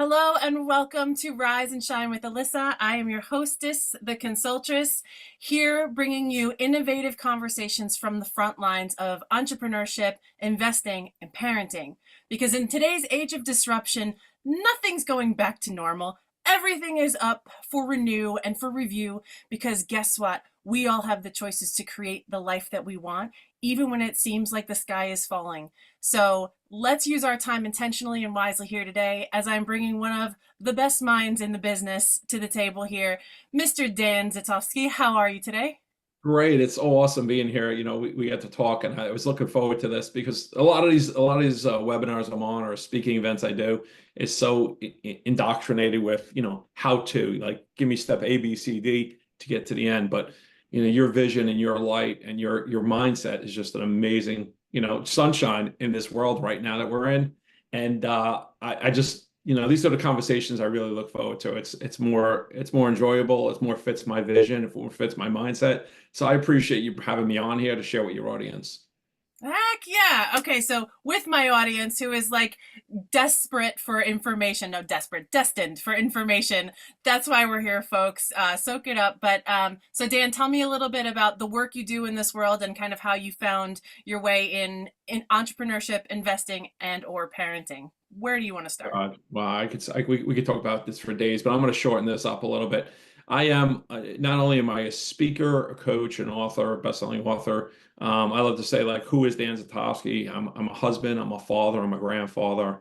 Hello and welcome to Rise and Shine with Alissa. I am your hostess, the consultress, here bringing you innovative conversations from the front lines of entrepreneurship, investing, and parenting. Because in today's age of disruption, nothing's going back to normal. Everything is up for renew and for review because guess what? We all have the choices to create the life that we want, even when it seems like the sky is falling. So let's use our time intentionally and wisely here today as I'm bringing one of the best minds in the business to the table here, Mr. Dan Zitofsky. How are you today? Great. It's awesome being here. We get to talk, and I was looking forward to this because a lot of these webinars I'm on or speaking events I do is so indoctrinated with, how to, like, give me step A, B, C, D to get to the end. But, your vision and your light and your mindset is just an amazing, sunshine in this world right now that we're in. And I just, these are the conversations I really look forward to. It's more enjoyable. It's more fits my vision. It more fits my mindset. So I appreciate you having me on here to share with your audience. Heck yeah. Okay, so with my audience who is like desperate for information, no, desperate, destined for information. That's why we're here, folks. Soak it up. So Dan, tell me a little bit about the work you do in this world and kind of how you found your way in entrepreneurship, investing, and or parenting. Where do you want to start? Well, we could talk about this for days, but I'm going to shorten this up a little bit. I am not only am I a speaker, a coach, an author, best-selling author. I love to say, like, who is Dan Zitofsky? I'm a husband, I'm a father, I'm a grandfather.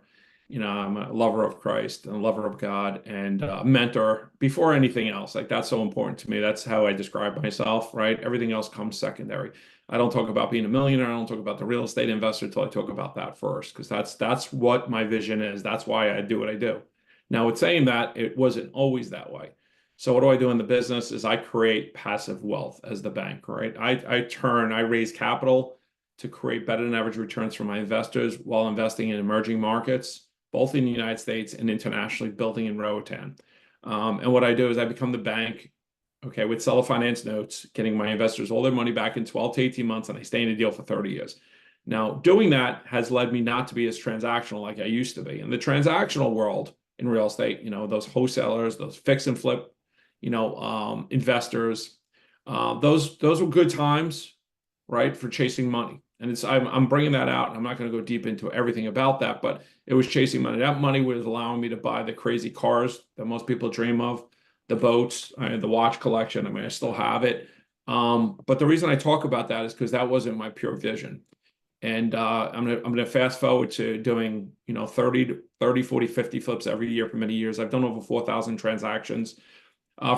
I'm a lover of Christ and a lover of God and a mentor before anything else. Like, that's so important to me. That's how I describe myself, right? Everything else comes secondary. I don't talk about being a millionaire. I don't talk about the real estate investor until I talk about that first, because that's what my vision is. That's why I do what I do. Now, with saying that, it wasn't always that way. So what do I do in the business is I create passive wealth as the bank, right? I raise capital to create better than average returns for my investors while investing in emerging markets, both in the United States and internationally, building in Roatan. And what I do is I become the bank, okay, with seller finance notes, getting my investors all their money back in 12 to 18 months, and I stay in the deal for 30 years. Now, doing that has led me not to be as transactional like I used to be. In the transactional world in real estate, those wholesalers, those fix and flip, investors, those were good times, right, for chasing money. And I'm bringing that out. I'm not going to go deep into everything about that, but it was chasing money. That money was allowing me to buy the crazy cars that most people dream of, the boats, the watch collection. I mean, I still have it. But the reason I talk about that is because that wasn't my pure vision. And I'm gonna fast forward to doing 30, 40, 50 flips every year for many years. I've done over 4,000 transactions.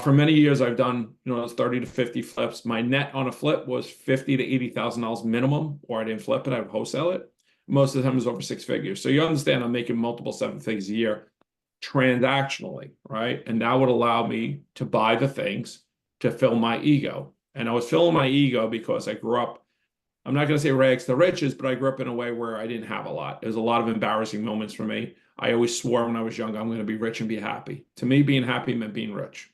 For many years, I've done, those 30 to 50 flips. My net on a flip was $50,000 to $80,000 minimum, or I didn't flip it, I would wholesale it. Most of the time it was over six figures. So you understand I'm making multiple seven figures a year transactionally, right? And that would allow me to buy the things to fill my ego. And I was filling my ego because I grew up, I'm not going to say rags to riches, but I grew up in a way where I didn't have a lot. There's a lot of embarrassing moments for me. I always swore when I was young, I'm going to be rich and be happy. To me, being happy meant being rich.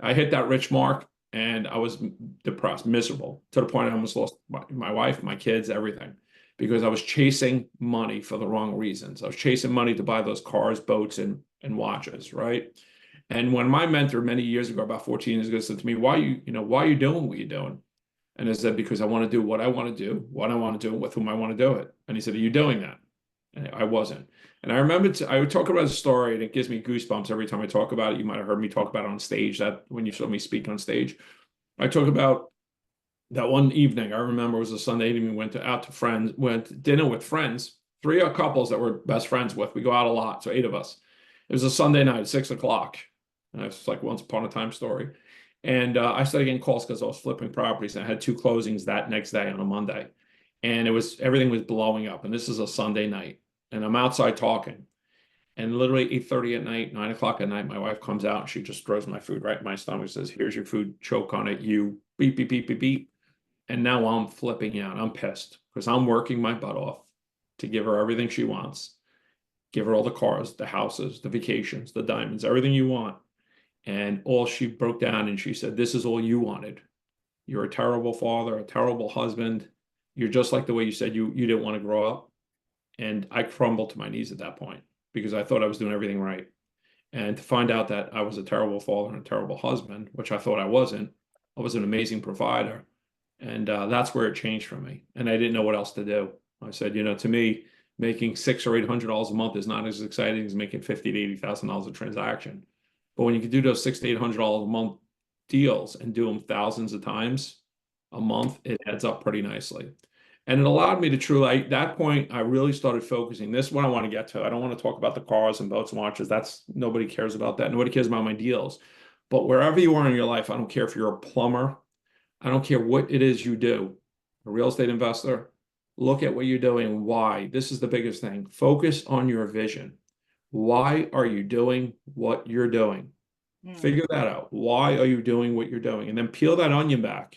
I hit that rich mark and I was depressed, miserable, to the point I almost lost my wife, my kids, everything, because I was chasing money for the wrong reasons. I was chasing money to buy those cars, boats, and watches, right? And when my mentor many years ago, about 14 years ago, said to me, why are you doing what you're doing? And I said, because I want to do what I want to do, with whom I want to do it. And he said, are you doing that? And I wasn't. And I remember I would talk about a story, and it gives me goosebumps every time I talk about it. You might have heard me talk about it on stage, that when you saw me speak on stage. I talk about that one evening. I remember it was a Sunday evening. We went to dinner with friends, three couples that we're best friends with. We go out a lot, so eight of us. It was a Sunday night, 6 o'clock. And it's like once upon a time story. And I started getting calls because I was flipping properties, and I had two closings that next day on a Monday. And everything was blowing up. And this is a Sunday night. And I'm outside talking. And literally 8:30 at night, 9 o'clock at night, my wife comes out and she just throws my food right in my stomach and says, here's your food, choke on it, you beep, beep, beep, beep, beep. And now I'm flipping out. I'm pissed because I'm working my butt off to give her everything she wants. Give her all the cars, the houses, the vacations, the diamonds, everything you want. And all she broke down and she said, this is all you wanted. You're a terrible father, a terrible husband. You're just like the way you said you didn't want to grow up. And I crumbled to my knees at that point because I thought I was doing everything right. And to find out that I was a terrible father and a terrible husband, which I thought I wasn't. I was an amazing provider. And that's where it changed for me. And I didn't know what else to do. I said, to me, making $600 or $800 a month is not as exciting as making $50,000 to $80,000 a transaction. But when you can do those $600 to $800 a month deals and do them thousands of times a month, it adds up pretty nicely. And it allowed me to truly, at that point, I really started focusing. This is what I want to get to. I don't want to talk about the cars and boats and watches. Nobody cares about that. Nobody cares about my deals. But wherever you are in your life, I don't care if you're a plumber. I don't care what it is you do. A real estate investor, look at what you're doing and why. This is the biggest thing. Focus on your vision. Why are you doing what you're doing? Figure that out. Why are you doing what you're doing? And then peel that onion back.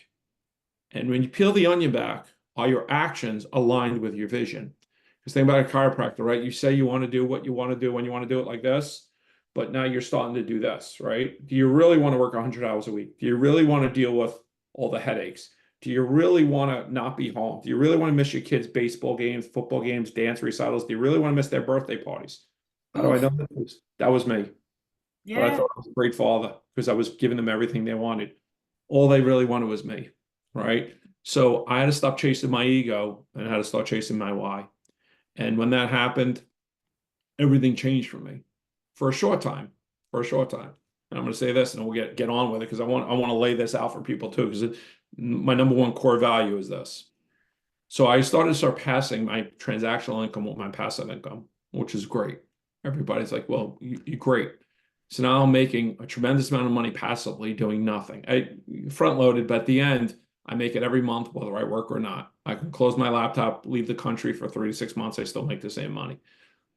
And when you peel the onion back, are your actions aligned with your vision? Because think about a chiropractor, right? You say you want to do what you want to do when you want to do it like this, but now you're starting to do this, right? Do you really want to work 100 hours a week? Do you really want to deal with all the headaches? Do you really want to not be home? Do you really want to miss your kids' baseball games, football games, dance recitals? Do you really want to miss their birthday parties? How do I know that? That was me. But I Yeah. thought I was a great father because I was giving them everything they wanted. All they really wanted was me, right? So I had to stop chasing my ego and I had to start chasing my why. And when that happened, everything changed for me for a short time, And I'm going to say this and we'll get on with it because I want to lay this out for people too, because my number one core value is this. So I started surpassing my transactional income with my passive income, which is great. Everybody's like, well, you're great. So now I'm making a tremendous amount of money passively doing nothing. I front loaded, but at the end, I make it every month, whether I work or not. I can close my laptop, leave the country for 3 to 6 months. I still make the same money,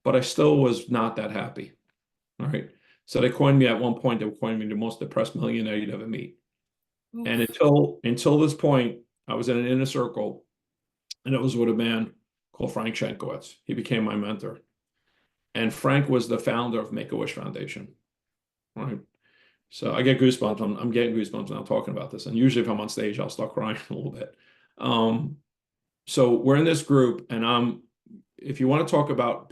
but I still was not that happy. All right. So they coined me at one point, they coined me the most depressed millionaire you'd ever meet. Oof. And until this point, I was in an inner circle, and it was with a man called Frank Shankowitz. He became my mentor. And Frank was the founder of Make-A-Wish Foundation. Right. So I get goosebumps. I'm getting goosebumps now talking about this. And usually if I'm on stage, I'll start crying a little bit. So we're in this group, and if you want to talk about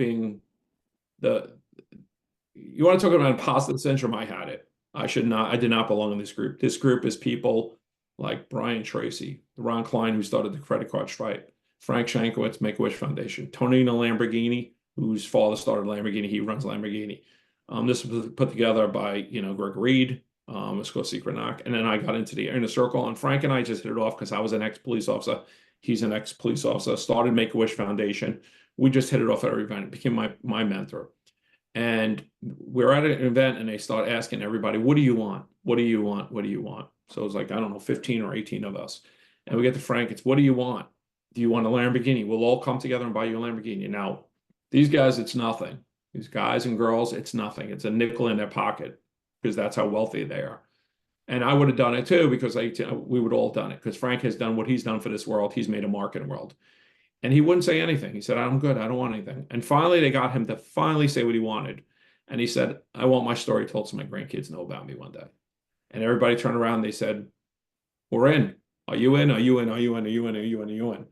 you want to talk about imposter syndrome, I had it. I did not belong in this group. This group is people like Brian Tracy, Ron Klein, who started the credit card stripe, Frank Shankowitz, Make-A-Wish Foundation, Tonino Lamborghini, whose father started Lamborghini. He runs Lamborghini. This was put together by, Greg Reed. It's called Secret Knock. And then I got into the inner circle, and Frank and I just hit it off because I was an ex-police officer. He's an ex-police officer, started Make-A-Wish Foundation. We just hit it off at every event. It became my mentor. And we're at an event and they start asking everybody, what do you want? What do you want? What do you want? So it was like, I don't know, 15 or 18 of us. And we get to Frank, it's what do you want? Do you want a Lamborghini? We'll all come together and buy you a Lamborghini. Now, these guys, it's nothing. These guys and girls, it's nothing. It's a nickel in their pocket because that's how wealthy they are. And I would have done it too because we would all have done it because Frank has done what he's done for this world. He's made a mark in the world. And he wouldn't say anything. He said, I'm good. I don't want anything. And finally, they got him to finally say what he wanted. And he said, I want my story told so my grandkids know about me one day. And everybody turned around. They said, we're in. Are you in? Are you in? Are you in? Are you in? Are you in? Are you in?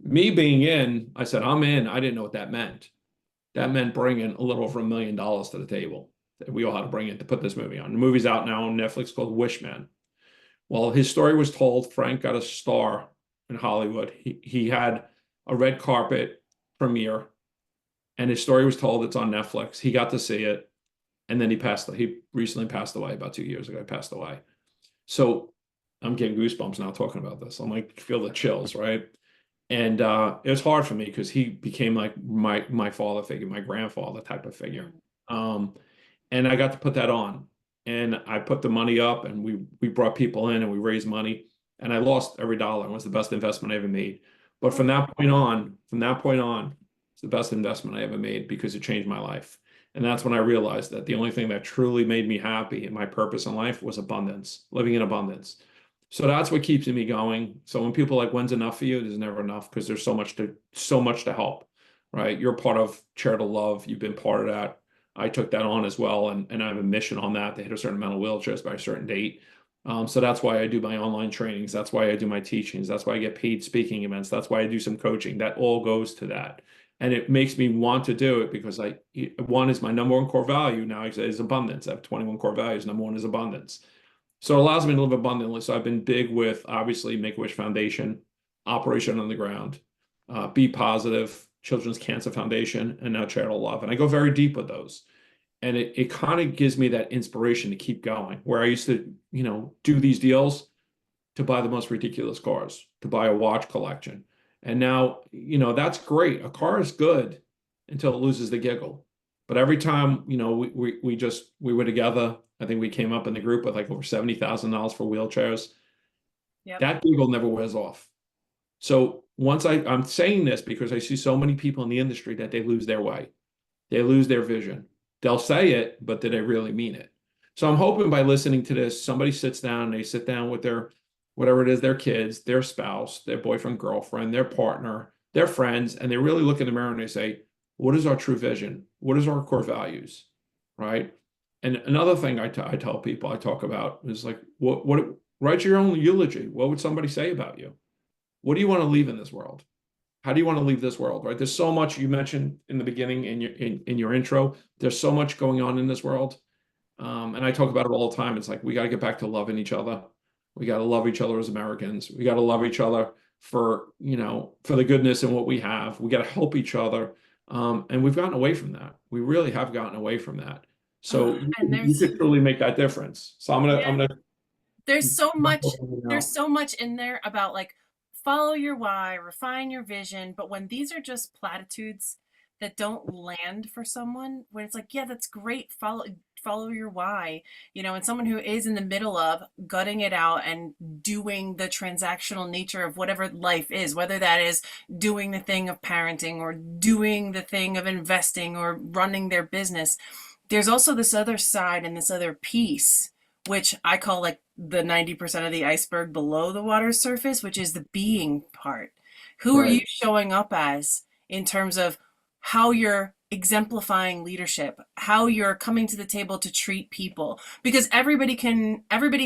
Me being in, I said, I'm in. I didn't know what that meant. That meant bringing a little over $1 million to the table that we all had to bring in to put this movie on. The movie's out now on Netflix called Wishman. Well, his story was told. Frank got a star in Hollywood. He had a red carpet premiere, and his story was told. It's on Netflix. He got to see it, and then he recently passed away. About 2 years ago, he passed away. So I'm getting goosebumps now talking about this. I'm like, feel the chills, right? And it was hard for me because he became like my father figure, my grandfather type of figure. And I got to put that on, and I put the money up, and we brought people in, and we raised money, and I lost every dollar. It was the best investment I ever made. But from that point on, it's the best investment I ever made because it changed my life. And that's when I realized that the only thing that truly made me happy and my purpose in life was abundance, living in abundance. So that's what keeps me going. So when people are like, when's enough for you? There's never enough because there's so much to help, right? You're part of Charitable Love. You've been part of that. I took that on as well. And I have a mission on that to hit a certain amount of wheelchairs by a certain date. So that's why I do my online trainings. That's why I do my teachings. That's why I get paid speaking events. That's why I do some coaching. That all goes to that. And it makes me want to do it because one is my number one core value now is abundance. I have 21 core values. Number one is abundance. So it allows me to live abundantly. So I've been big with obviously Make-A-Wish Foundation, Operation on the Ground, Be Positive, Children's Cancer Foundation, and now Charitable Love. And I go very deep with those. And it kind of gives me that inspiration to keep going. Where I used to, do these deals to buy the most ridiculous cars, to buy a watch collection. And now, that's great. A car is good until it loses the giggle. But every time, we were together, I think we came up in the group with like over $70,000 for wheelchairs. Yep. That giggle never wears off. So I'm saying this because I see so many people in the industry that they lose their way. They lose their vision. They'll say it, but do they really mean it? So I'm hoping by listening to this, somebody sits down, they sit down with their, whatever it is, their kids, their spouse, their boyfriend, girlfriend, their partner, their friends, and they really look in the mirror and they say, what is our true vision? What is our core values? Right? And another thing I tell people, I talk about is like, write your own eulogy. What would somebody say about you? What do you want to leave in this world? How do you want to leave this world, right? There's so much you mentioned in the beginning in your intro. There's so much going on in this world. And I talk about it all the time. It's like, we got to get back to loving each other. We got to love each other as Americans. We got to love each other for the goodness in what we have. We got to help each other. And we've gotten away from that. We really have gotten away from that. So you could truly make that difference. So I'm gonna there's so much in there about like follow your why, refine your vision, but when these are just platitudes that don't land for someone, when it's like, yeah, that's great, follow your why, and someone who is in the middle of gutting it out and doing the transactional nature of whatever life is, whether that is doing the thing of parenting or doing the thing of investing or running their business, there's also this other side and this other piece, which I call like the 90% of the iceberg below the water surface, which is the being part. Who are you showing up as in terms of how you're exemplifying leadership, how you're coming to the table to treat people? Because everybody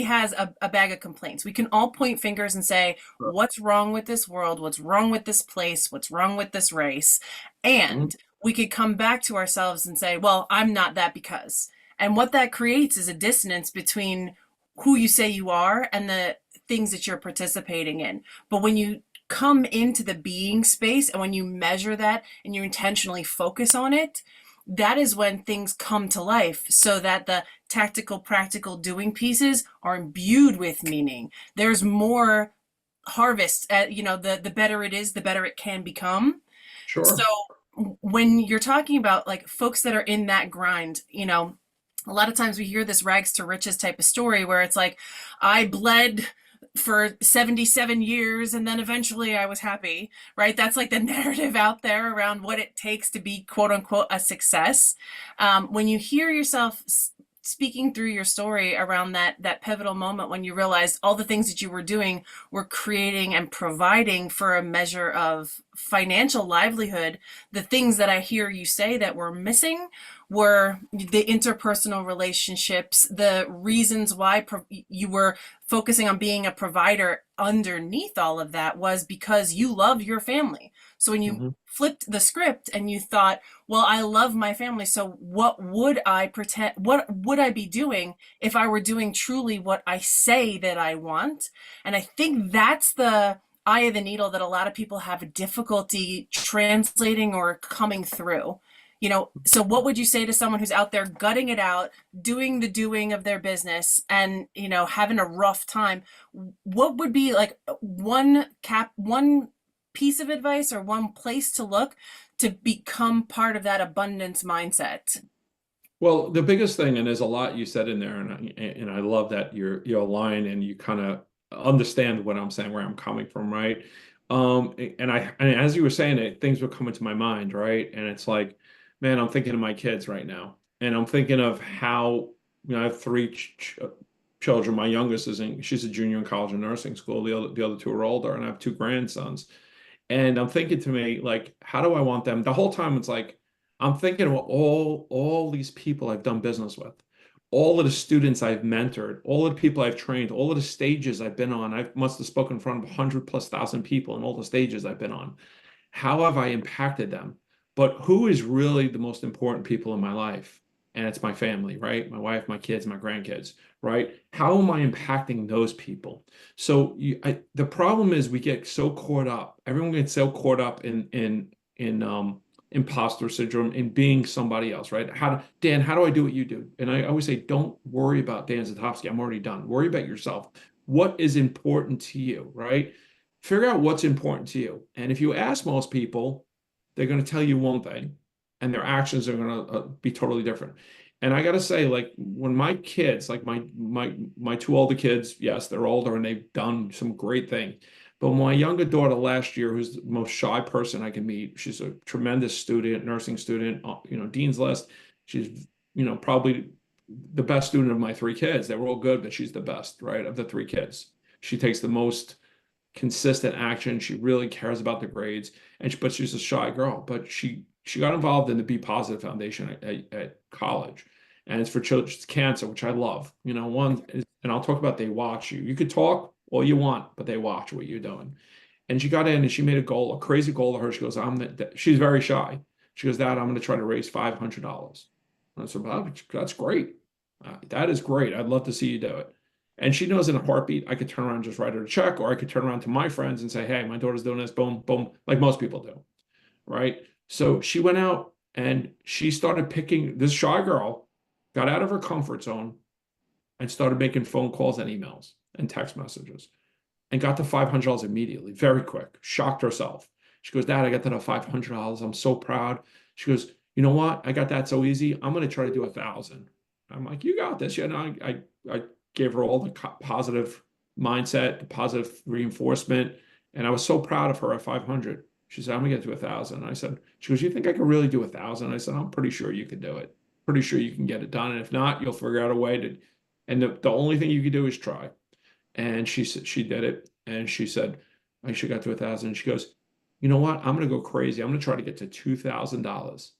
has a bag of complaints. We can all point fingers and say, what's wrong with this world? What's wrong with this place? What's wrong with this race? And we could come back to ourselves and say, well, I'm not that because. And what that creates is a dissonance between who you say you are and the things that you're participating in. But when you come into the being space and when you measure that and you intentionally focus on it, that is when things come to life, so that the tactical, practical doing pieces are imbued with meaning. There's more harvest. The better it is, the better it can become. Sure. So when you're talking about like folks that are in that grind, a lot of times we hear this rags to riches type of story where it's like, I bled for 77 years and then eventually I was happy, right? That's like the narrative out there around what it takes to be quote unquote a success. When you hear yourself speaking through your story around that pivotal moment when you realized all the things that you were doing were creating and providing for a measure of financial livelihood, the things that I hear you say that were missing were the interpersonal relationships, the reasons why you were focusing on being a provider underneath all of that was because you love your family. So when you flipped the script and you thought, well, I love my family, so what would I be doing if I were doing truly what I say that I want? And I think that's the eye of the needle that a lot of people have difficulty translating or coming through. So what would you say to someone who's out there gutting it out, doing the doing of their business and, having a rough time? What would be like one piece of advice or one place to look to become part of that abundance mindset? Well, the biggest thing, and there's a lot you said in there, and I love that you're aligned and you kind of understand what I'm saying, where I'm coming from, right? And as you were saying it, things were coming to my mind, right? And it's like, man, I'm thinking of my kids right now, and I'm thinking of how, I have three children. My youngest she's a junior in college and nursing school. The other two are older, and I have two grandsons. And I'm thinking to me, like, how do I want them? The whole time it's like, I'm thinking of all these people I've done business with, all of the students I've mentored, all of the people I've trained, all of the stages I've been on. I must have spoken in front of 100,000+ people in all the stages I've been on. How have I impacted them? But who is really the most important people in my life? And it's my family, right? My wife, my kids, my grandkids, right? How am I impacting those people? So the problem is we get so caught up. Everyone gets so caught up in imposter syndrome, in being somebody else, right? Dan, how do I do what you do? And I always say, don't worry about Dan Zitofsky. I'm already done. Worry about yourself. What is important to you, right? Figure out what's important to you. And if you ask most people, they're going to tell you one thing, and their actions are going to be totally different. And I got to say, like when my kids, like my two older kids, yes, they're older and they've done some great things. But my younger daughter last year, who's the most shy person I can meet, she's a tremendous student, nursing student, Dean's List. She's, probably the best student of my three kids. They were all good, but she's the best, right, of the three kids. She takes the most consistent action. She really cares about the grades, but she's a shy girl. But she got involved in the Be Positive Foundation at college, and it's for children's cancer, which I love. And I'll talk about they watch you. You could talk all you want, but they watch what you're doing. And she got in and she made a crazy goal of her. She goes, she's very shy. She goes, Dad, I'm going to try to raise $500. And I said, well, that's great. That is great. I'd love to see you do it. And she knows in a heartbeat, I could turn around and just write her a check, or I could turn around to my friends and say, hey, my daughter's doing this, boom, boom, like most people do, right? So she went out and she started picking this shy girl, got out of her comfort zone and started making phone calls and emails and text messages and got to $500 immediately, very quick, shocked herself. She goes, Dad, I got to $500. I'm so proud. She goes, you know what? I got that so easy. I'm going to try to do 1,000. I'm like, you got this. I gave her all the positive mindset, the positive reinforcement. And I was so proud of her at 500. She said, I'm gonna get to 1,000. I said, she goes, you think I could really do 1,000? I said, I'm pretty sure you can do it. Pretty sure you can get it done. And if not, you'll figure out a way to, and the only thing you can do is try. And she said, she did it. And she said, I should got to 1,000. She goes, you know what? I'm going to go crazy. I'm going to try to get to $2,000.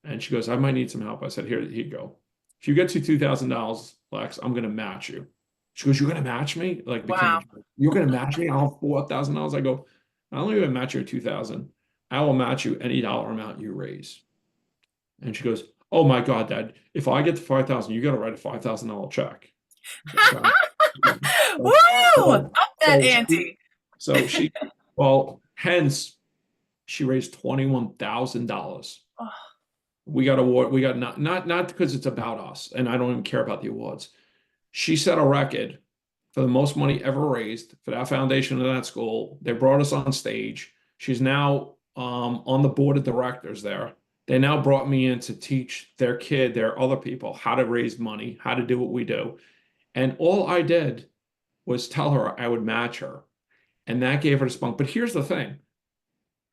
And she goes, I might need some help. I said, here you go. If you get to $2,000, Lex, I'm going to match you. She goes, you're going to match me? Like, Wow. you're going to match me? I'll have $4,000. I go, not only will I match you at 2,000, I will match you any dollar amount you raise. And she goes, oh my God, Dad, if I get to 5,000, you got to write a $5,000 check. So, Woo! so, Up that so ante. hence she raised $21,000. Oh, We got award. We got not because it's about us, and I don't even care about the awards. She set a record for the most money ever raised for that foundation of that school. They brought us on stage. She's now on the board of directors there. They now brought me in to teach their other people how to raise money, how to do what we do. And all I did was tell her I would match her. And that gave her the spunk. But here's the thing.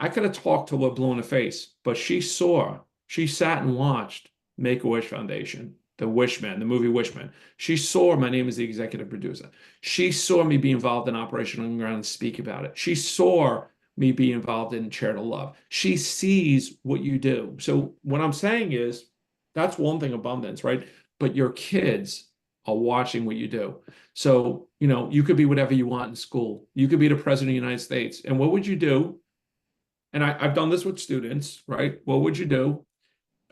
I could have talked till we're blue in the face, but she sat and watched Make-A-Wish Foundation, the Wishman, the movie Wishman. She saw my name as the executive producer. She saw me be involved in Operation On the Ground and speak about it. She saw me be involved in Chair to Love. She sees what you do. So what I'm saying is that's one thing, abundance, right? But your kids are watching what you do. So, you could be whatever you want in school. You could be the president of the United States. And what would you do? And I've done this with students, right? What would you do?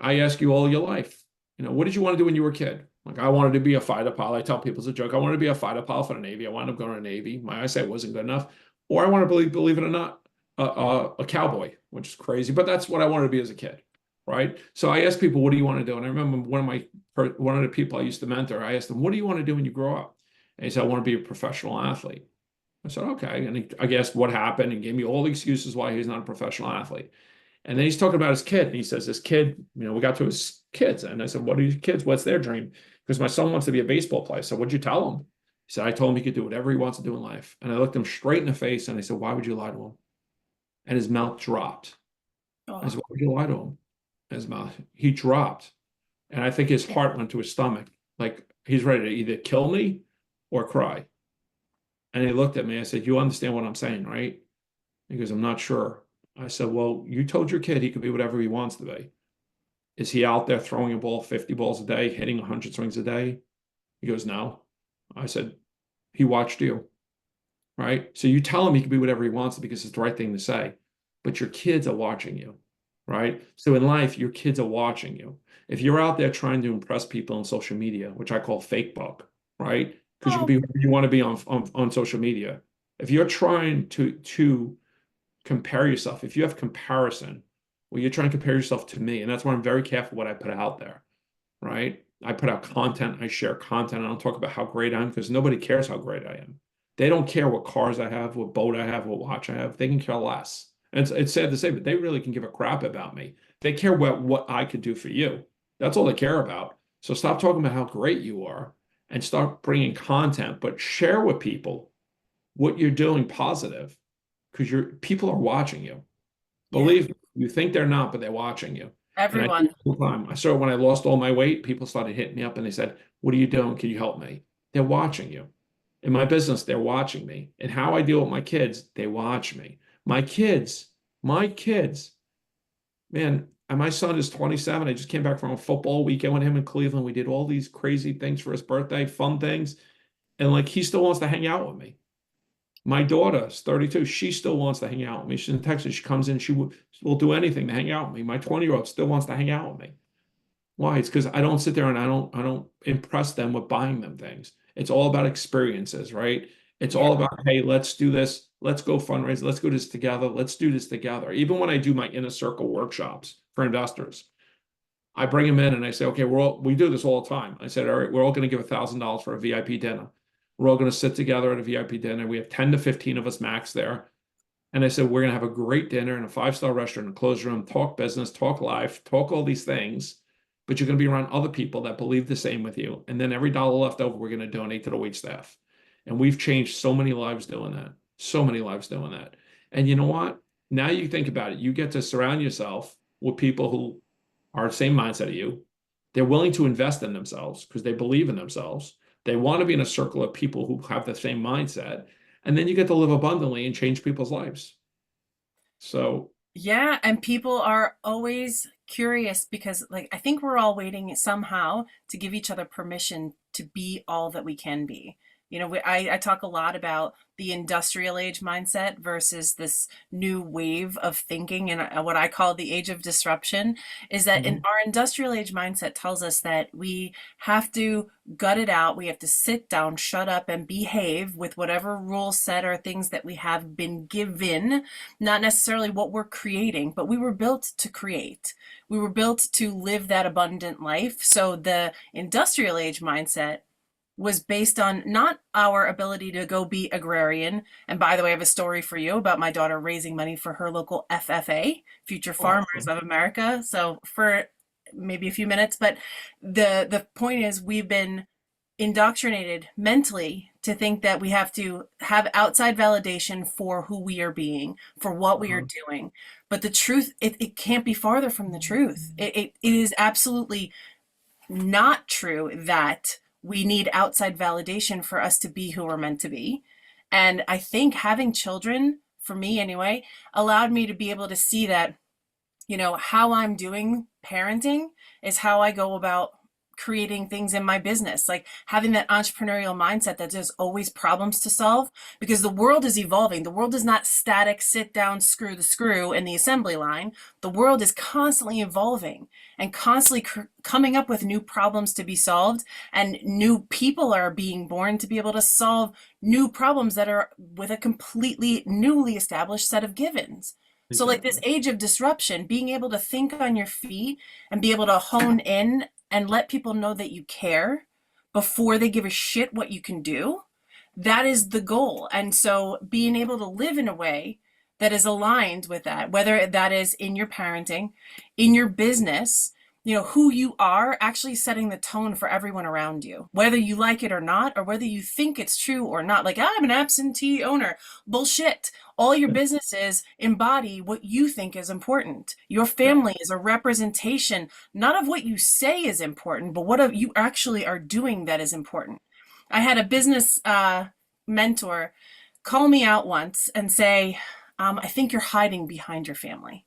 I ask you all your life, what did you want to do when you were a kid? Like, I wanted to be a fighter pilot. I tell people it's a joke. I wanted to be a fighter pilot for the Navy. I wound up going to the Navy. My eyesight wasn't good enough. Or I want to believe it or not, a cowboy, which is crazy, but that's what I wanted to be as a kid, right? So I asked people, what do you want to do? And I remember one of the people I used to mentor, I asked them, what do you want to do when you grow up? And he said, I want to be a professional athlete. I said, okay. And I guessed what happened and gave me all the excuses why he's not a professional athlete. And then he's talking about his kid. And he says, this kid, we got to his kids. And I said, what are your kids? What's their dream? Because my son wants to be a baseball player. So what'd you tell him? He said, I told him he could do whatever he wants to do in life. And I looked him straight in the face and I said, why would you lie to him? And his mouth dropped. I said, why would you lie to him? His mouth, he dropped. And I think his heart went to his stomach. Like he's ready to either kill me or cry. And he looked at me. I said, you understand what I'm saying, right? He goes, I'm not sure. I said, well, you told your kid he could be whatever he wants to be. Is he out there throwing a ball 50 balls a day, hitting 100 swings a day? He goes, no. I said, he watched you, right? So you tell him he can be whatever he wants to because it's the right thing to say. But your kids are watching you. right? So in life, your kids are watching you. If you're out there trying to impress people on social media, which I call fake book, right? Because you can Oh, be who you want to be on social media. If you're trying to compare yourself, if you have comparison, well, you're trying to compare yourself to me, and that's why I'm very careful what I put out there, right? I put out content, I share content, I don't talk about how great I am because nobody cares how great I am. They don't care what cars I have, what boat I have, what watch I have. They can care less. And it's sad to say, but they really can give a crap about me. They care what I could do for you. That's all they care about. So stop talking about how great you are and start bringing content, but share with people what you're doing positive because people are watching you. yeah, Believe me, you think they're not, but they're watching you. And I do everyone. it all the time. I saw when I lost all my weight, people started hitting me up and they said, "What are you doing? Can you help me?" They're watching you. In my business, they're watching me. And how I deal with my kids, they watch me. My kids, man, and my son is 27. I just came back from a football weekend with him in Cleveland. We did all these crazy things for his birthday, fun things. And like he still wants to hang out with me. My daughter is 32. She still wants to hang out with me. She's in Texas. She comes in, will do anything to hang out with me. My 20-year-old still wants to hang out with me. Why? It's because I don't sit there and I don't impress them with buying them things. It's all about experiences, right? It's Yeah. all about, hey, let's do this. Let's go fundraise. Let's do this together. Let's do this together. Even when I do my inner circle workshops for investors, I bring them in and I say, okay, we do this all the time. I said, all right, we're all going to give $1,000 for a VIP dinner. We're all going to sit together at a VIP dinner. We have 10 to 15 of us max there. And I said, we're going to have a great dinner in a five-star restaurant, a closed room, talk business, talk life, talk all these things. But you're going to be around other people that believe the same with you. And then every dollar left over, we're going to donate to the wait staff. And we've changed so many lives doing that. So many lives doing that. And you know what? Now you think about it, you get to surround yourself with people who are the same mindset of you. They're willing to invest in themselves because they believe in themselves. They want to be in a circle of people who have the same mindset. And then you get to live abundantly and change people's lives. So, Yeah, and people are always curious because, like, I think we're all waiting somehow to give each other permission to be all that we can be. I talk a lot about the industrial age mindset versus this new wave of thinking, and what I call the age of disruption is that in mhm, our industrial age mindset tells us that we have to gut it out. We have to sit down, shut up, and behave with whatever rules set or things that we have been given, not necessarily what we're creating, but we were built to create. We were built to live that abundant life. So the industrial age mindset was based on not our ability to go be agrarian. And by the way, I have a story for you about my daughter raising money for her local FFA, Future Farmers awesome. of America. So for maybe a few minutes, but the point is we've been indoctrinated mentally to think that we have to have outside validation for who we are being, for what we are Uh-huh. doing. But the truth, it can't be farther from the truth. It is absolutely not true that we need outside validation for us to be who we're meant to be. And I think having children, for me anyway, allowed me to be able to see that how I'm doing parenting is how I go about creating things in my business, like having that entrepreneurial mindset that there's always problems to solve because the world is evolving. The world is not static, sit down, screw the screw in the assembly line. The world is constantly evolving and constantly coming up with new problems to be solved, and new people are being born to be able to solve new problems that are with a completely newly established set of givens. So, like this Exactly. age of disruption, being able to think on your feet and be able to hone in and let people know that you care before they give a shit what you can do, that is the goal. And so, being able to live in a way that is aligned with that, whether that is in your parenting, in your business, who you are actually setting the tone for everyone around you, whether you like it or not, or whether you think it's true or not. Like, I'm an absentee owner. Bullshit. All your businesses embody what you think is important. Your Yeah. family is a representation, not of what you say is important, but what you actually are doing that is important. I had a business mentor call me out once and say, I think you're hiding behind your family.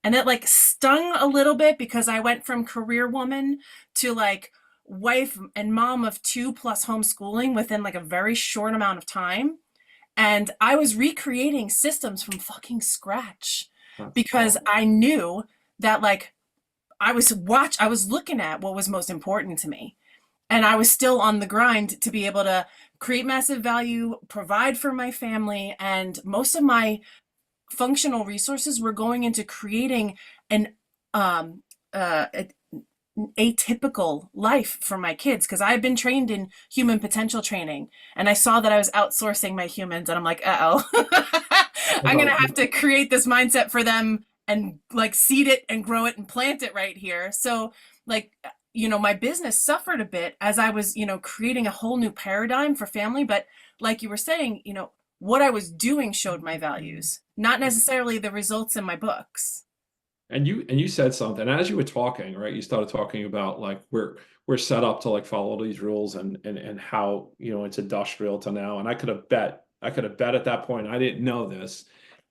And it like stung a little bit because I went from career woman to like wife and mom of two plus homeschooling within like a very short amount of time. And I was recreating systems from fucking scratch That's because awesome. I knew that like I was looking at what was most important to me. And I was still on the grind to be able to create massive value, provide for my family, and most of my functional resources were going into creating an um, a, atypical life for my kids because I had been trained in human potential training, and I saw that I was outsourcing my humans, and I'm like, uh-oh. I'm gonna Right. have to create this mindset for them and like seed it and grow it and plant it right here. So like, my business suffered a bit as I was, creating a whole new paradigm for family. But like you were saying, what I was doing showed my values, not necessarily the results in my books. And you said something as you were talking, right? You started talking about like we're set up to like follow these rules and how, it's industrial to now. And I could have bet at that point I didn't know this.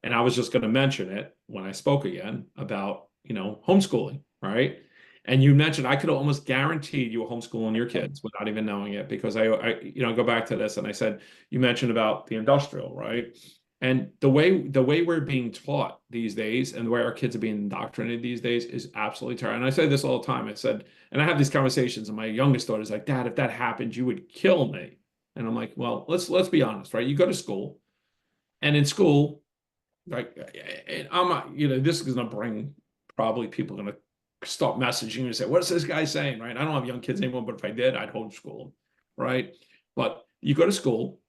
And I was just going to mention it when I spoke again about, homeschooling, right? And you mentioned I could have almost guaranteed you were homeschooling your kids without even knowing it because I go back to this and I said you mentioned about the industrial, right? And the way we're being taught these days and the way our kids are being indoctrinated these days is absolutely terrible. And I say this all the time. I said, and I have these conversations, and my youngest daughter is like, Dad, if that happened, you would kill me. And I'm like, well, let's be honest, right? You go to school, and in school, like, and I'm not, this is gonna bring probably people gonna start messaging and say, what's this guy saying, right? I don't have young kids anymore, but if I did, I'd homeschool them, right? But you go to school.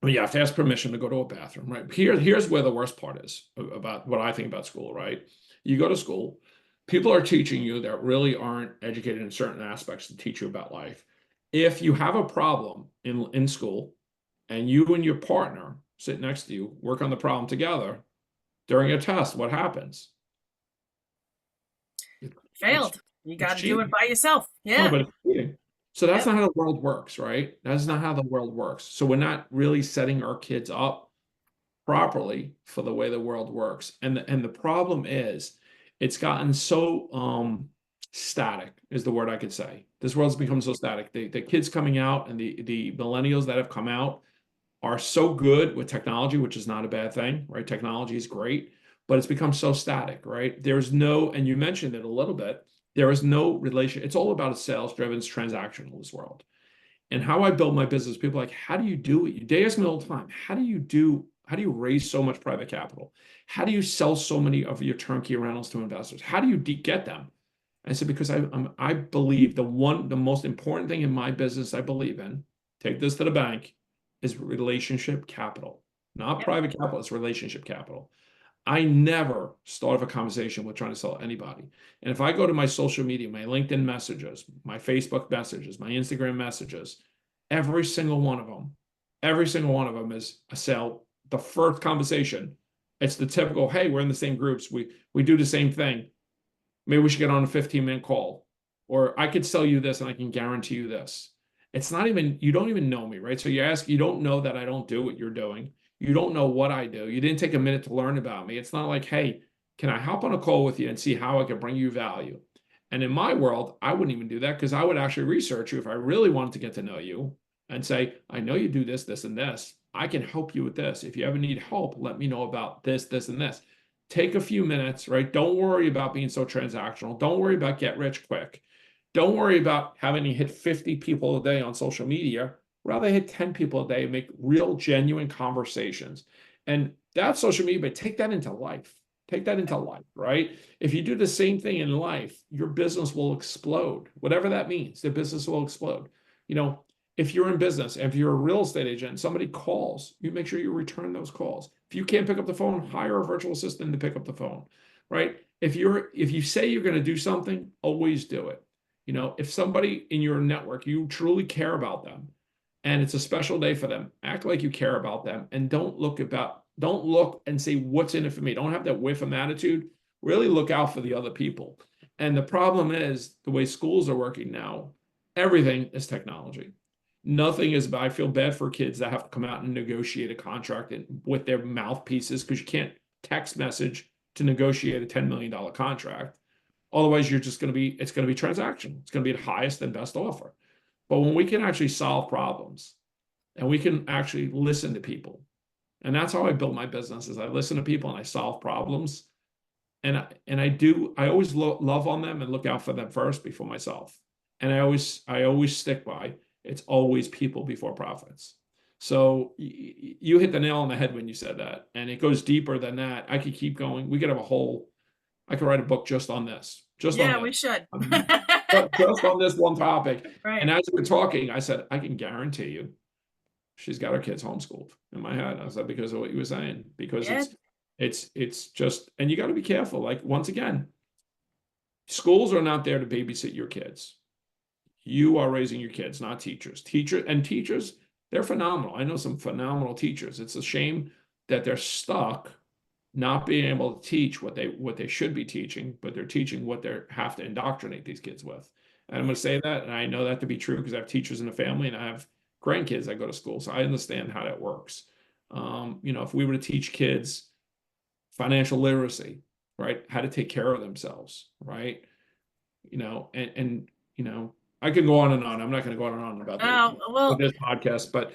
Well, you have to ask permission to go to a bathroom, right? Here's where the worst part is about what I think about school, right? You go to school, people are teaching you that really aren't educated in certain aspects to teach you about life. If you have a problem in school and you and your partner sit next to you, work on the problem together during a test, what happens? It's Failed. You it's got to do it cheating. by yourself. No, Yeah. but it's cheating. So that's Yep. not how the world works, right? That's not how the world works. So we're not really setting our kids up properly for the way the world works. And the problem is it's gotten so static is the word I could say. This world's become so static. The kids coming out and the millennials that have come out are so good with technology, which is not a bad thing, right? Technology is great, but it's become so static, right? There's no, and you mentioned it a little bit, there is no relation. It's all about a sales driven, transactional this world. And how I build my business, people are like, how do you do it? They ask me all the time, how do you raise so much private capital? How do you sell so many of your turnkey rentals to investors? How do you get them? I said, because I believe the most important thing in my business I believe in, take this to the bank, is relationship capital, not Yep. private capital, it's relationship capital. I never start a conversation with trying to sell anybody. And if I go to my social media, my LinkedIn messages, my Facebook messages, my Instagram messages, every single one of them is a sale. The first conversation, it's the typical, hey, we're in the same groups. We do the same thing. Maybe we should get on a 15-minute call. Or I could sell you this and I can guarantee you this. It's not even, you don't even know me, right? So you don't know that I don't do what you're doing. You don't know what I do. You didn't take a minute to learn about me. It's not like, hey, can I hop on a call with you and see how I can bring you value? And in my world, I wouldn't even do that because I would actually research you if I really wanted to get to know you and say, I know you do this, this, and this. I can help you with this. If you ever need help, let me know about this, this, and this. Take a few minutes, right? Don't worry about being so transactional. Don't worry about get rich quick. Don't worry about having to hit 50 people a day on social media. Rather hit 10 people a day and make real, genuine conversations. And that's social media, but take that into life. Take that into life, right? If you do the same thing in life, your business will explode. Whatever that means, the business will explode. If you're in business, if you're a real estate agent, and somebody calls, you make sure you return those calls. If you can't pick up the phone, hire a virtual assistant to pick up the phone, right? If you say you're going to do something, always do it. If somebody in your network, you truly care about them and it's a special day for them, act like you care about them and don't look and say, what's in it for me? Don't have that whiff of attitude. Really look out for the other people. And the problem is the way schools are working now, everything is technology. Nothing is, I feel bad for kids that have to come out and negotiate a contract with their mouthpieces because you can't text message to negotiate a $10 million contract. Otherwise, it's going to be transactional. It's going to be the highest and best offer. But when we can actually solve problems and we can actually listen to people, and that's how I build my business is I listen to people and I solve problems. I always love on them and look out for them first before myself. And I always stick by, it's always people before profits. So you hit the nail on the head when you said that, and it goes deeper than that. I could keep going. We could have I could write a book just on this, just on Yeah, this, we should. just on this one topic. And Right. as we were talking, I said, I can guarantee you, she's got her kids homeschooled. In my head, I said, because of what you were saying, because Yeah. it's just, and you got to be careful. Like, once again, schools are not there to babysit your kids. You are raising your kids, not teachers. Teachers, they're phenomenal. I know some phenomenal teachers. It's a shame that they're stuck not being able to teach what they should be teaching, but they're teaching what they have to indoctrinate these kids with. And I'm going to say that, and I know that to be true because I have teachers in the family and I have grandkids that go to school, so I understand how that works. If we were to teach kids financial literacy, right, how to take care of themselves, right, and I could go on and on. I'm not going to go on and on about Oh, with well, this podcast, but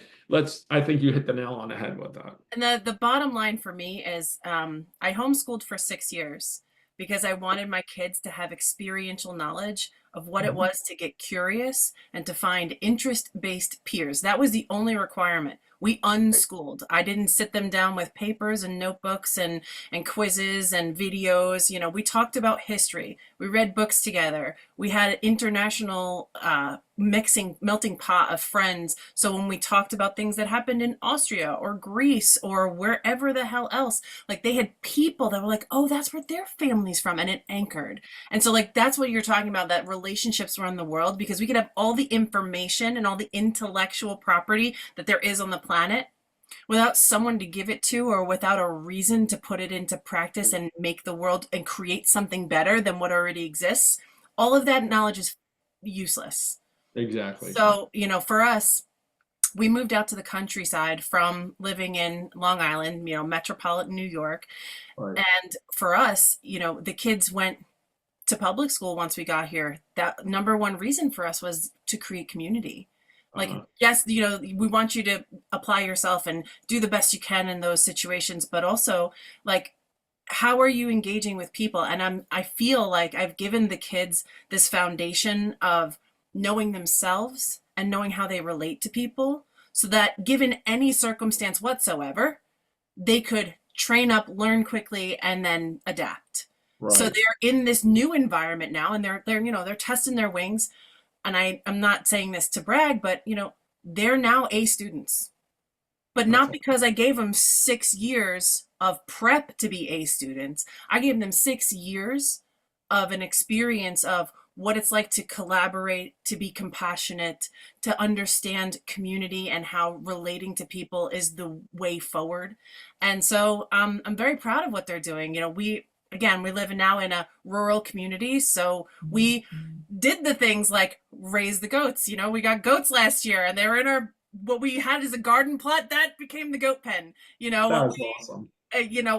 I think you hit the nail on the head with that. and the bottom line for me is I homeschooled for 6 years because I wanted my kids to have experiential knowledge of what it Mhm. was to get curious and to find interest-based peers. That was the only requirement. We unschooled. I didn't sit them down with papers and notebooks and quizzes and videos. We talked about history. We read books together. We had an international melting pot of friends. So when we talked about things that happened in Austria or Greece or wherever the hell else, like they had people that were like, oh, that's where their family's from, and it anchored. And so like that's what you're talking about, that relationships run the world, because we could have all the information and all the intellectual property that there is on the planet without someone to give it to, or without a reason to put it into practice and make the world and create something better than what already exists. All of that knowledge is useless. Exactly. So, for us, we moved out to the countryside from living in Long Island, metropolitan New York. Right. And for us, the kids went to public school once we got here. That number one reason for us was to create community. Like, Uh, yes, we want you to apply yourself and do the best you can in those situations, but also like, how are you engaging with people? And I feel like I've given the kids this foundation of knowing themselves and knowing how they relate to people, so that given any circumstance whatsoever, they could train up, learn quickly, and then adapt. So right. they're in this new environment now, and they're testing their wings. And I'm not saying this to brag, but they're now A students, but That's not because I gave them 6 years of prep to be A students. I gave them 6 years of an experience of what it's like to collaborate, to be compassionate, to understand community and how relating to people is the way forward. And so I'm very proud of what they're doing. We live now in a rural community, so we did the things like raise the goats. We got goats last year, and they were in our what we had as a garden plot that became the goat pen. What that's we awesome.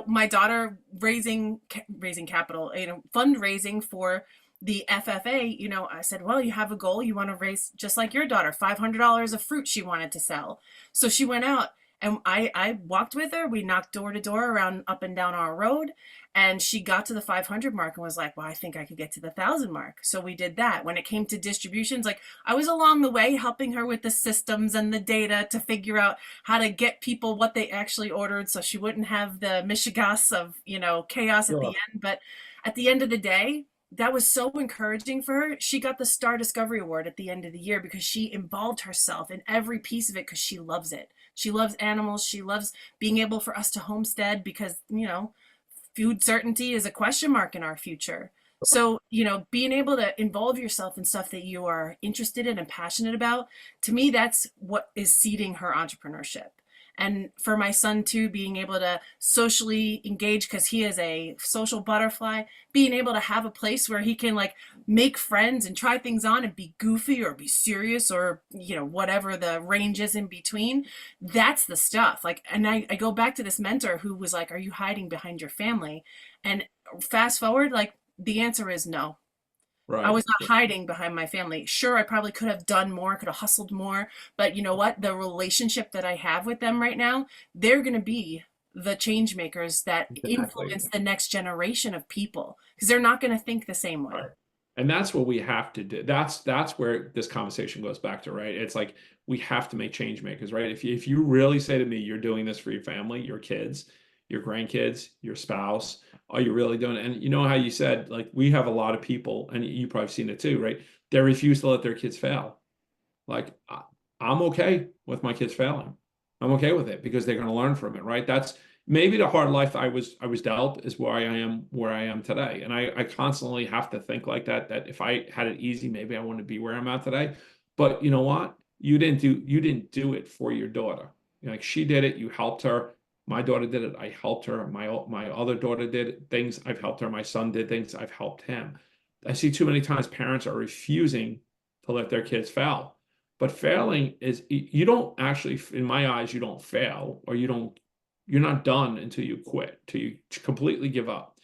my daughter raising capital, fundraising for the FFA. I said, well, you have a goal, you want to raise just like your daughter, $500 of fruit she wanted to sell. So she went out, and I walked with her. We knocked door to door around up and down our road, and she got to the 500 mark and was like, well, I think I could get to the 1,000 mark. So we did that. When it came to distributions, like I was along the way helping her with the systems and the data to figure out how to get people what they actually ordered, so she wouldn't have the mishigas of, chaos at the Sure. end. But at the end of the day, that was so encouraging for her. She got the Star Discovery Award at the end of the year because she involved herself in every piece of it, because she loves it. She loves animals. She loves being able for us to homestead, because, food certainty is a question mark in our future. So, being able to involve yourself in stuff that you are interested in and passionate about, to me, that's what is seeding her entrepreneurship. And for my son too, being able to socially engage, because he is a social butterfly, being able to have a place where he can like make friends and try things on and be goofy or be serious, or whatever the range is in between. That's the stuff. Like, and I go back to this mentor who was like, are you hiding behind your family? And fast forward, like the answer is no. I Right. was not hiding behind my family. Sure, I probably could have done more, could have hustled more, but you know what? The relationship that I have with them right now, they're going to be the change makers that Exactly. influence the next generation of people, because they're not going to think the same way. Right. And that's what we have to do. That's where this conversation goes back to, right? It's like we have to make change makers, right? If you really say to me, you're doing this for your family, your kids, your grandkids, your spouse, are you really doing it? And you know how you said, like, we have a lot of people, and you probably seen it too, right? They refuse to let their kids fail. Like I'm okay with my kids failing. I'm okay with it because they're going to learn from it, right? That's maybe the hard life I was dealt is where I am today. And I constantly have to think like that, that if I had it easy, maybe I wouldn't be where I'm at today. But you know what? You didn't do it for your daughter. Like she did it, you helped her. My daughter did it, I helped her. My other daughter did things, I've helped her. My son did things, I've helped him. I see too many times parents are refusing to let their kids fail. But failing is you don't actually, in my eyes, you don't fail or you're not done until you quit, till you completely give up.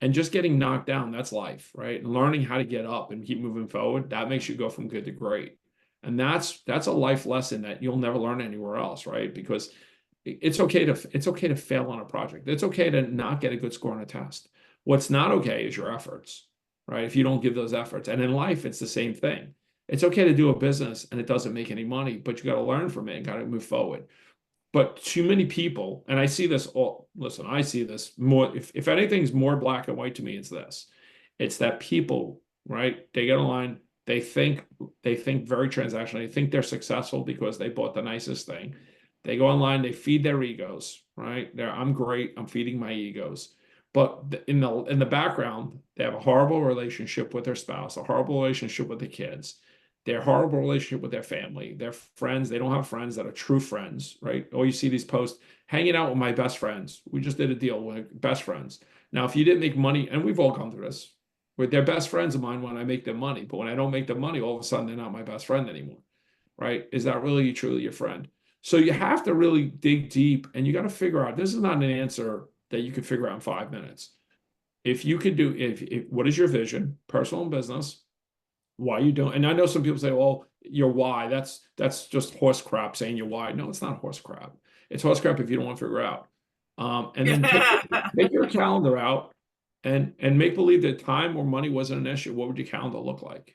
And just getting knocked down, that's life, right? And learning how to get up and keep moving forward, that makes you go from good to great. And that's a life lesson that you'll never learn anywhere else, right? Because it's okay to fail on a project. It's okay to not get a good score on a test. What's not okay is your efforts, right? If you don't give those efforts. And in life, it's the same thing. It's okay to do a business and it doesn't make any money, but you got to learn from it and got to move forward. But too many people, and I see this all, listen, I see this more, if anything's more black and white to me, it's this. It's that people, right? They get online, they think very transactional. They think they're successful because they bought the nicest thing. They go online, they feed their egos, right? I'm great, I'm feeding my egos. But in the background, they have a horrible relationship with their spouse, a horrible relationship with the kids, their horrible relationship with their family, their friends. They don't have friends that are true friends, right? Or you see these posts, hanging out with my best friends. We just did a deal with best friends. Now, if you didn't make money, and we've all gone through this, where they're best friends of mine when I make them money, but when I don't make them money, all of a sudden they're not my best friend anymore, right? Is that really truly your friend? So you have to really dig deep and you got to figure out, this is not an answer that you can figure out in 5 minutes. If you could do, if what is your vision, personal and business? Why you don't? And I know some people say, "Well, your why." That's just horse crap saying your why. No, it's not horse crap. It's horse crap if you don't want to figure out. And then take your calendar out and make believe that time or money wasn't an issue. What would your calendar look like?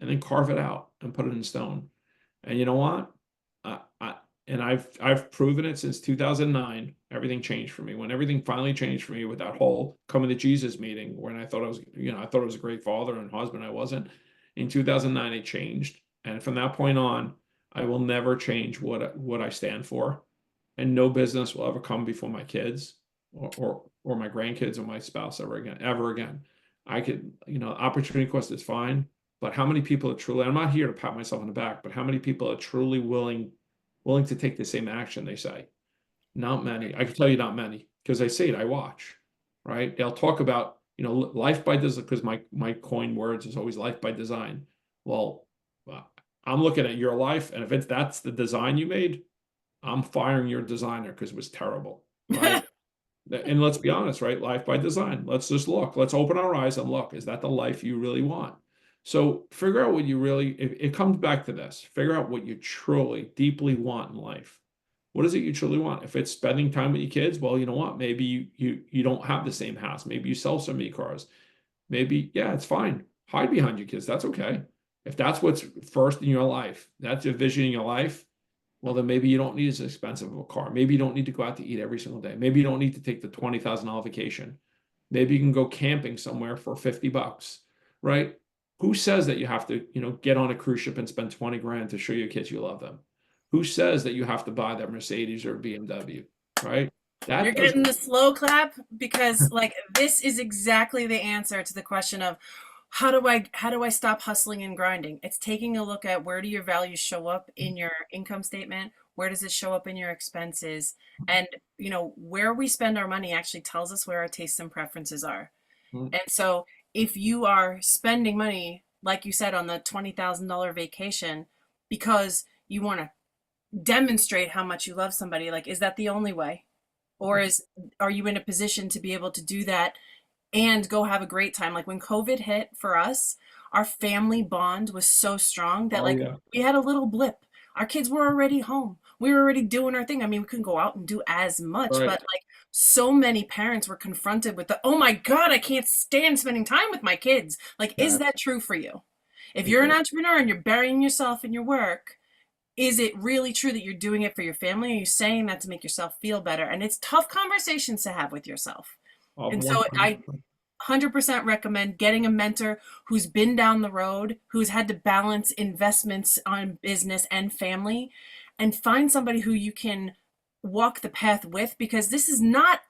And then carve it out and put it in stone. And you know what? I and I've proven it since 2009. Everything changed for me. When everything finally changed for me with that whole coming to Jesus meeting, when I thought I thought I was a great father and husband, I wasn't. In 2009, it changed, and from that point on, I will never change what I stand for, and no business will ever come before my kids or my grandkids or my spouse ever again, ever again. I could, opportunity cost is fine, but how many people are truly, I'm not here to pat myself on the back, but how many people are truly willing to take the same action they say? Not many. I can tell you not many because I see it, I watch, right? They'll talk about, life by design because my coin words is always life by design. Well, I'm looking at your life, and if that's the design you made, I'm firing your designer because it was terrible, right? And let's be honest, right? Life by design. Let's just look. Let's open our eyes and look. Is that the life you really want? So figure out what you really, it comes back to this. Figure out what you truly, deeply want in life. What is it you truly want? If it's spending time with your kids, well, you know what? Maybe you don't have the same house. Maybe you sell some e-cars. Maybe, yeah, it's fine. Hide behind your kids. That's okay. If that's what's first in your life, that's your vision in your life, well, then maybe you don't need as expensive of a car. Maybe you don't need to go out to eat every single day. Maybe you don't need to take the $20,000 vacation. Maybe you can go camping somewhere for $50, right? Who says that you have to, get on a cruise ship and spend 20 grand to show your kids you love them? Who says that you have to buy that Mercedes or BMW, right? You're That getting doesn't, the slow clap because like this is exactly the answer to the question of how do I stop hustling and grinding? It's taking a look at where do your values show up in your income statement? Where does it show up in your expenses? And where we spend our money actually tells us where our tastes and preferences are. And so if you are spending money, like you said, on the $20,000 vacation because you want to demonstrate how much you love somebody, like, is that the only way? Or are you in a position to be able to do that and go have a great time? Like when COVID hit for us, our family bond was so strong that oh like yeah, we had a little blip. Our kids were already home. We were already doing our thing. I mean, we couldn't go out and do as much, right. but like so many parents were confronted with the, oh my God, I can't stand spending time with my kids. Like, is Yeah, that true for you? If it you're an is. entrepreneur and you're burying yourself in your work, is it really true that you're doing it for your family? Are you saying that to make yourself feel better? And it's tough conversations to have with yourself. And so I 100%. 100% recommend getting a mentor who's been down the road, who's had to balance investments on business and family, and find somebody who you can walk the path with, because this is not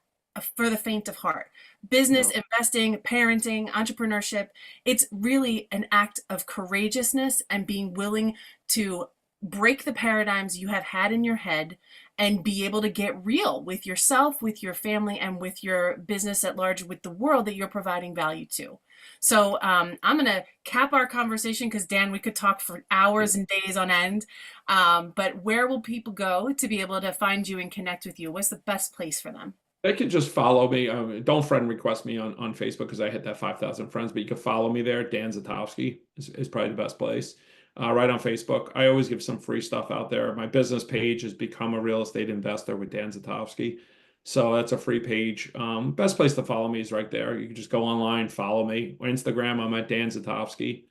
for the faint of heart. Business, No. investing, parenting, entrepreneurship, it's really an act of courageousness and being willing to break the paradigms you have had in your head and be able to get real with yourself, with your family, and with your business at large, with the world that you're providing value to. So I'm going to cap our conversation because, Dan, we could talk for hours and days on end. But where will people go to be able to find you and connect with you? What's the best place for them? They can just follow me. Don't friend request me on Facebook because I hit that 5,000 friends, but you can follow me there. Dan Zitofsky is probably the best place. Right on Facebook. I always give some free stuff out there. My business page has become a real estate investor with Dan Zitofsky. So that's a free page. Best place to follow me is right there. You can just go online, follow me. On Instagram, I'm at Dan Zitofsky.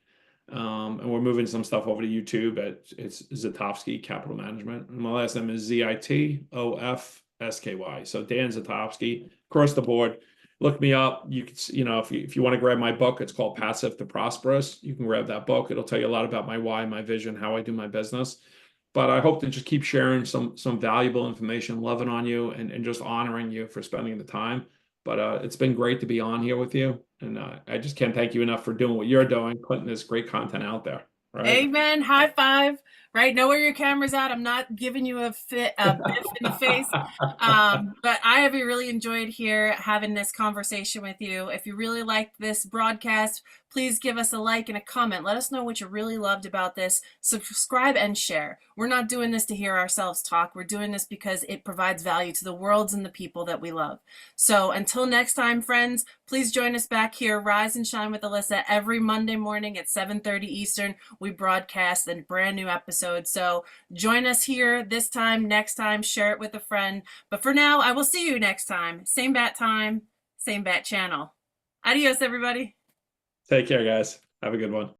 And we're moving some stuff over to YouTube. It's Zitofsky Capital Management. And my last name is Zitofsky. So Dan Zitofsky, across the board. Look me up. You can, if you want to grab my book, it's called Passive to Prosperous. You can grab that book. It'll tell you a lot about my why, my vision, how I do my business. But I hope to just keep sharing some valuable information, loving on you, and just honoring you for spending the time. But it's been great to be on here with you. And I just can't thank you enough for doing what you're doing, putting this great content out there. Right. Amen. High five. Right. Know where your camera's at. I'm not giving you a biff in the face. But I have really enjoyed here having this conversation with you. If you really liked this broadcast, please give us a like and a comment. Let us know what you really loved about this. Subscribe and share. We're not doing this to hear ourselves talk. We're doing this because it provides value to the worlds and the people that we love. So until next time, friends, please join us back here, Rise and Shine with Alissa, every Monday morning at 7:30 Eastern. We broadcast a brand new episode. So join us here this time, next time, share it with a friend. But for now, I will see you next time. Same bat time, same bat channel. Adios, everybody. Take care, guys. Have a good one.